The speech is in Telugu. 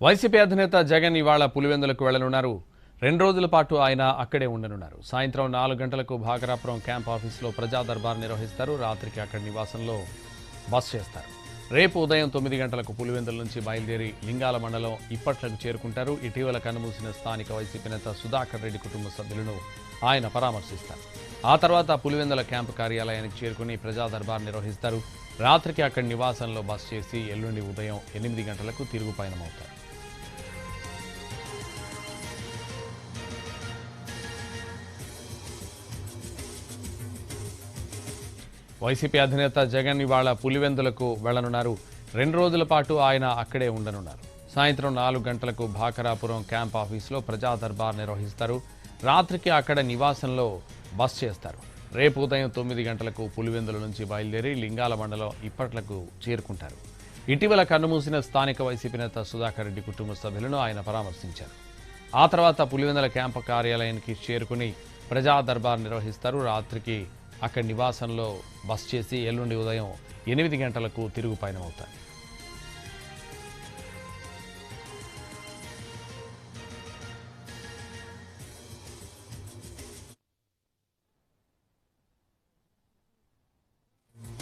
వైసీపీ అధినేత జగన్ ఇవాళ పులివెందులకు వెళ్లనున్నారు. 2 రోజుల పాటు ఆయన అక్కడే ఉండనున్నారు. సాయంత్రం 4 గంటలకు భాగరాపురం క్యాంప్ ఆఫీసులో ప్రజా దర్బార్ నిర్వహిస్తారు. రాత్రికి అక్కడి నివాసంలో బస చేస్తారు. రేపు ఉదయం 9 గంటలకు పులివెందుల నుంచి బయలుదేరి లింగాల మండలం ఇప్పట్లకు చేరుకుంటారు. ఇటీవల కన్నుమూసిన స్థానిక వైసీపీ నేత సుధాకర్ రెడ్డి కుటుంబ సభ్యులను ఆయన పరామర్శిస్తారు. ఆ తర్వాత పులివెందుల క్యాంపు కార్యాలయానికి చేరుకుని ప్రజా దర్బార్ నిర్వహిస్తారు. రాత్రికి అక్కడి నివాసంలో బస చేసి ఎల్లుండి ఉదయం 8 గంటలకు తిరుగు పయనమవుతారు. వైసీపీ అధినేత జగన్ ఇవాళ పులివెందులకు వెళ్లనున్నారు. 2 రోజుల పాటు ఆయన అక్కడే ఉండనున్నారు. సాయంత్రం 4 గంటలకు భాకరాపురం క్యాంప్ ఆఫీసులో ప్రజా దర్బార్ నిర్వహిస్తారు. రాత్రికి అక్కడ నివాసంలో బస చేస్తారు. రేపు ఉదయం 9 గంటలకు పులివెందుల నుంచి బయలుదేరి లింగాల మండలం ఇప్పట్లకు చేరుకుంటారు. ఇటీవల కన్నుమూసిన స్థానిక వైసీపీ నేత సుధాకర్ రెడ్డి కుటుంబ సభ్యులను ఆయన పరామర్శించారు. ఆ తర్వాత పులివెందుల క్యాంపు కార్యాలయానికి చేరుకుని ప్రజా దర్బార్ నిర్వహిస్తారు. రాత్రికి అక్కడి నివాసంలో బస చేసి ఎల్లుండి ఉదయం 8 గంటలకు తిరుగు పయనమవుతారు.